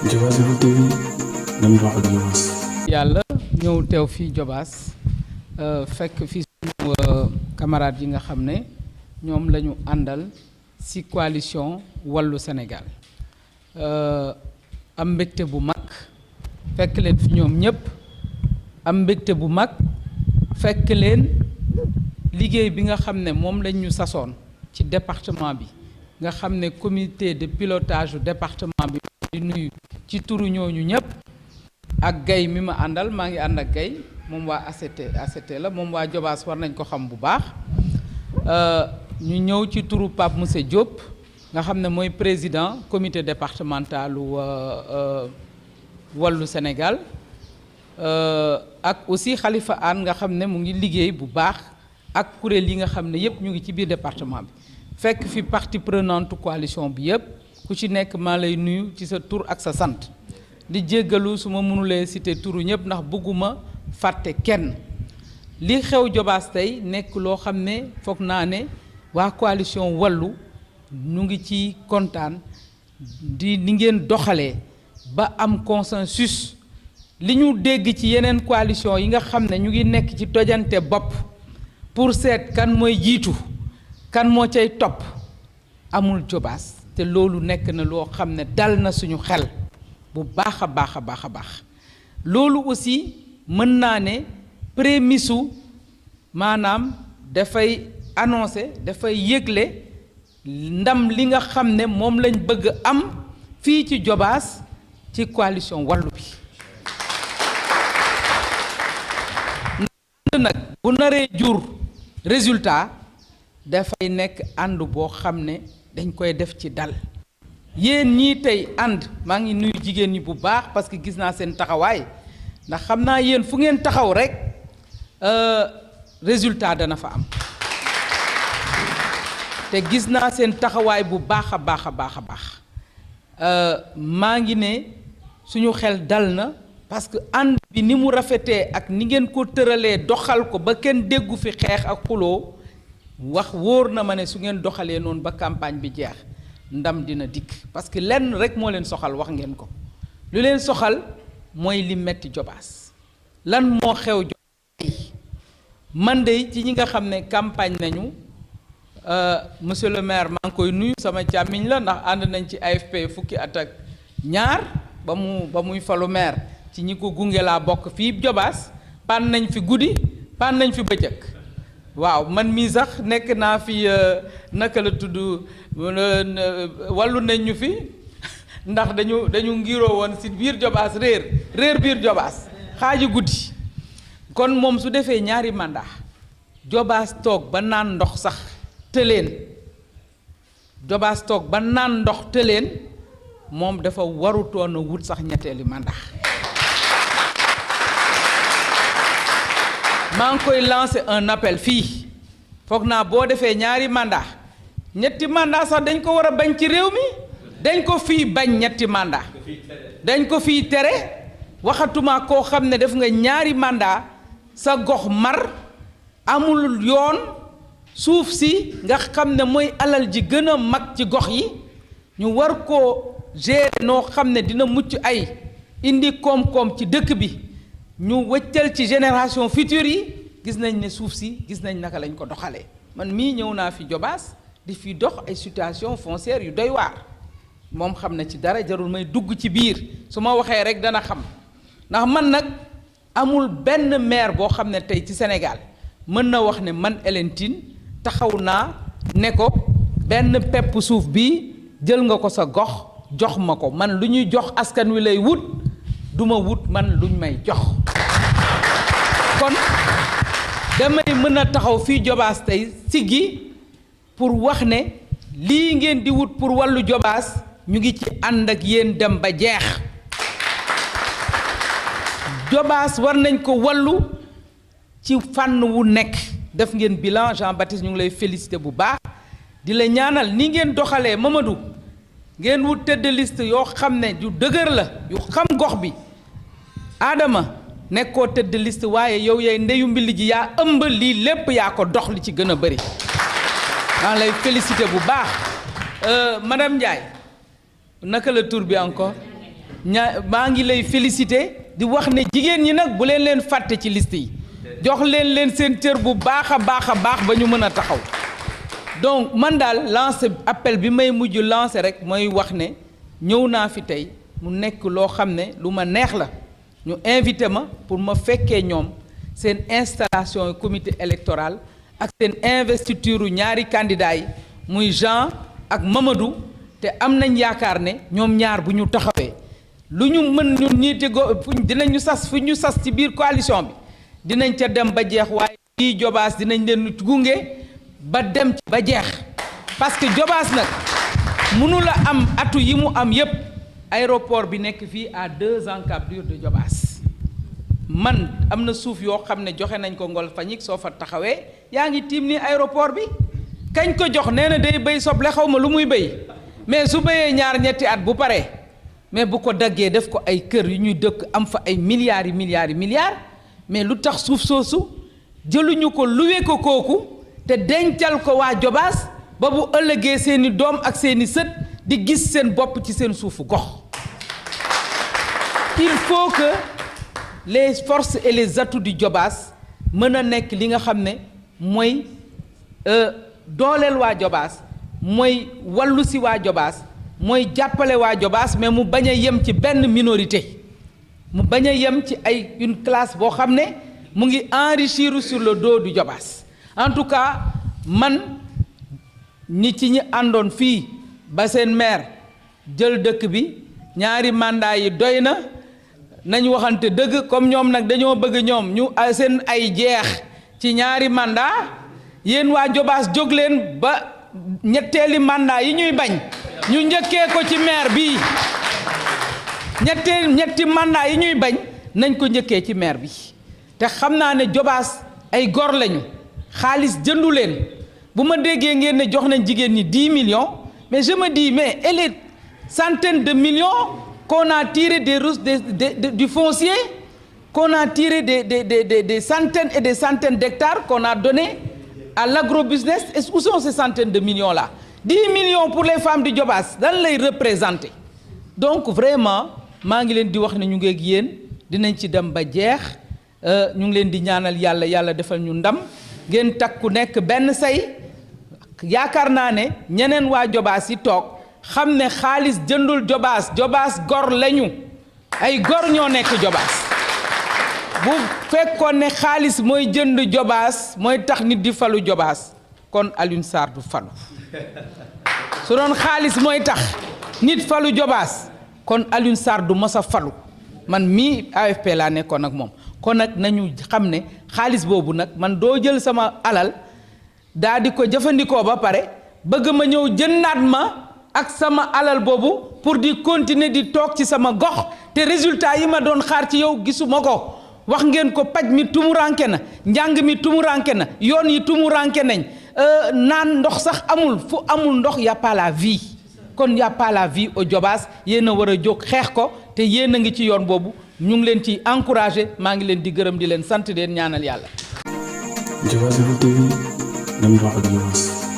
Diobass Info TV dama wax ak Diobass. yàlla ñëw teew fii Diobass fekk fii suñu camarades yi nga xam ne ñoom la ñu àndal ci coalition Wallu Sénégal am mbégte bu mag fekk leen fi ñoom ñëpp am mbégte bu mag fekk leen liggéey bi nga xam ne moom lañ ñu sasoon ci département bi nga xam ne comité de pilotage du département bi di nuyu ci turu ñooñu ñëpp ak gay mi ma àndal maa ngi ànd ak gay moom waa ACT la moom waa Diobass war nañ ko xam bu baax ñu ñëw ci turu Pape Moussa Diop nga xam ne mooy président comité départemental Wallu Sénégal ak aussi Khalifa Anne nga xam ne mu ngi liggéey bu baax ak kuréel yi nga xam ne yëpp ñu ngi ci biir département bi fekk fi partie prenante coalition bi yëpp ku ci nekk maa lay nuyu ci sa tur ak sa sant di jéggalu su ma mënulee citer turu ñëpp ndax bëgguma fàtte kenn li xew Diobass tey nekk loo xam ne foog naa ne waa coalition Wallu ñu ngi ci kontaan di ni ngeen doxalee ba am consensus li ñu dégg ci yeneen coalition yi nga xam ne ñu ngi nekk ci tojante bopp pour seet kan mooy jiitu kan moo cay topp amul Diobass te loolu nekk na loo xam ne dal na suñu xel bu baax a baax a baax a baax loolu aussi mën naa ne prémisse maanaam dafay annoncer dafay yëgle ndam li nga xam ne moom lañ bëgg am fii ci Diobass ci coalition Wallu bi ànd nag bu naree jur résultat dafay nekk ànd boo xam ne dañ koy def ci dal yéen ñii tey ànd maa ngi nuyu jigéen ñi bu baax parce que gis naa seen taxawaay ndax xam naa yéen fu ngeen taxaw rek résultat dana fa am te gis naa seen taxawaay bu baax a baax a baax a baax maa ngi ne suñu xel dal na parce que ànd bi ni mu rafetee ak ni ngeen ko tëralee doxal ko ba kenn déggu fi xeex ak xuloo wax wóor na ma ne su ngeen doxalee noonu ba campagne bi jeex ndam dina dikk parce que lenn rek moo leen soxal wax ngeen ko lu leen soxal mooy li metti Diobass lan moo xew Diobass man de ci ñi nga xam ne campagne nañu monsieur le maire maa ngi koy nuyu sama càmmiñ la ndax ànd nañ ci AFP fukki at ak ñaar ba muy falu maire ci ñi ko gunge laa bokk fii Diobass pan nañ fi guddi pan nañ fi bëccëg waaw man mii sax nekk naa fi naka la tudd wàllu nañ ñu fi ndax dañu ngiroo woon si biir Diobass réer biir Diobass xaaji guddi kon moom su defee ñaari mandat Diobass toog ba naan ndox sax tëleen Diobass toog ba naan ndox tëleen moom dafa warutoon a wut sax ñetteeli mandat maa ngi koy lancer un appel fii foog naa boo defee ñaari mandat ñetti mandat sax dañ ko war a bañ ci réew mi dañ ko fii bañ ñetti mandat dañ ko fii tere waxatuma koo xam ne def nga ñaari mandat sa gox mar amul yoon suuf si nga xam ne mooy alal ji gën a mag ci gox yi ñu war koo gérer noo xam ne dina mucc ay indi koom-koom ci dëkk bi ñu wëccal ci génération future yi gis nañ ne suuf si gis nañ naka lañ ko doxalee man mii ñëw naa fi Diobass di fi dox ay situation foncière yu doy waar moom xam na ci dara jarul may dugg ci biir su ma waxee rek dana xam ndax man nag amul benn maire boo xam ne tey ci Sénégal mën na wax ne man Hélène Tine taxaw naa ne ko benn pepp suuf bi jël nga ko sa gox jox ma ko man lu ñuy jox askan wi lay wut duma wut man luñ may jox kon damay mën a taxaw fii Diobass tey siggi pour wax ne lii ngeen di wut pour wàllu Diobass ñu ngi ci ànd ak yéen dem ba jeex Diobass war nañ ko wàllu ci fànn wu nekk def ngeen bilan Jean-Baptiste ñu ngi lay féliciter bu baax di la ñaanal ni ngeen doxalee Mamadou ngeen wut tête de liste yoo xam ne yu dëgër la yu xam gox bi Adama nekkoo tête de liste waaye yow yay ndeyu mbilli ji yaa ëmb lii lépp yaa ko dox li ci gën a bëri maa lay féliciter bu baax madame Ndiaye naka la tur bi encore maa ngi lay féliciter di wax ne jigéen ñi nag bu leen fàtte ci liste yi jox leen seen cër bu baax a baax ba ñu mën a taxaw donc man daal lancer appel bi may mujj lancer rek mooy wax ne ñëw naa fi tey mu nekk loo xam ne lu ma neex la ñu invité ma pour ma fekkee ñoom seen installation comité électoral ak seen investiture ñaari candidats yi muy Jean ak Mamadou te am nañ yaakaar ne ñoom ñaar bu ñu taxawee lu ñu mën ñun ñiite dinañu sas fu ñu sas ci biir coalition bi dinañ ca dem ba jeex waaye fii Jobaas dinañ leen gunge ba dem ci ba jeex parce que Jobaas nag mënula am atu yi mu am yépp aéroport bi nekk fii à 2 encablures de Jobaas man am na suuf yoo xam ne joxe nañ ko Ngol Fagnick soo fa taxawee yaa ngi tiim ni aéroport bi kañ ko jox nee na day béy soble xaw ma lu muy béy mais su béyee ñaar ñetti at bu paree mais bu ko daggee def ko ay kër yu ñuy dëkk am fa ay milliards mais lu tax suuf soosu jëluñu ko luwe ko kooku te dencal ko waa Jobaas ba bu ëllëgee seeni doom ak seeni sët di gis seen bopp ci seen suufu gox il faut que les forces et les atouts du Jobaas mën a nekk li nga xam ne mooy dooleel waa Jobaas mooy wallu si waa Jobaas mooy jàppale waa Jobaas mais mu bañ a yem ci benn minorité mu bañ a yem ci ay une classe boo xam ne mu ngi enrichir sur le dos du Jobaas en tout cas man ñi ci ñi àndoon fii ba seen maire jël dëkk bi ñaari mandat yi doy na nañ waxante dëgg comme ñoom nag dañoo bëgg ñoom ñu seen ay jeex ci ñaari mandat yéen waa Jobaas jóg leen ba ñetteeli mandat yi ñuy bañ ñu njëkkee ko ci maire bii ñetti mandat yi ñuy bañ nañ ko njëkkee ci maire bi te xam naa ne Jobaas ay gor lañu xaalis jëndu leen bu ma déggee ngeen ne jox nañ jigéen ñi 10 millions mais je me dis mais et les centaines de millions qu'on a tiré du foncier qu'on a tiré des centaines et des centaines d'hectares qu'on a donné à l'agrobusiness où sont ces centaines de millions là 10 millions pour les femmes du Jobaas lan lay représenter donc vraiment maa ngi leen di wax ne ñu ngi ak yéen dinañ ci dem ba jeex ñu ngi leen di ñaanal yàlla defal ñu ndam ngeen takku nekk benn say yaakaar naa ne ñeneen waa Jobaas yi toog xam ne xaalis jëndul Jobaas gor lañu ay gor ñoo nekk Jobaas bu fekkoon ne xaalis mooy jënd Jobaas mooy tax nit di falu Jobaas kon Alioune Sarr du falu su doon xaalis mooy tax nit falu Jobaas kon Alioune Sarr du mos a falu man mii AFP laa nekkoon ak moom kon nag nañu xam ne xaalis boobu nag man doo jël sama alal daa di ko jëfandikoo ba pare bëgg ma ñëw jëndaat ma ak sama alal boobu pour di continuer di toog ci sama gox te résultat yi ma doon xaar ci yow gisuma ko wax ngeen ko paj mi tumuranke na njàng mi tumuranke na yoon yi tumuranke nañ naan ndox sax amul fu amul ndox y a pas la vie kon y a pas la vie au Jobaas yéen a war a jóg xeex ko te yéen a ngi ci yoon boobu ñu ngi leen ci encouragé maa ngi leen di gërëm di leen sant leen ñaanal yàlla. Jobaas Info TV, dem dox ak Jobaas.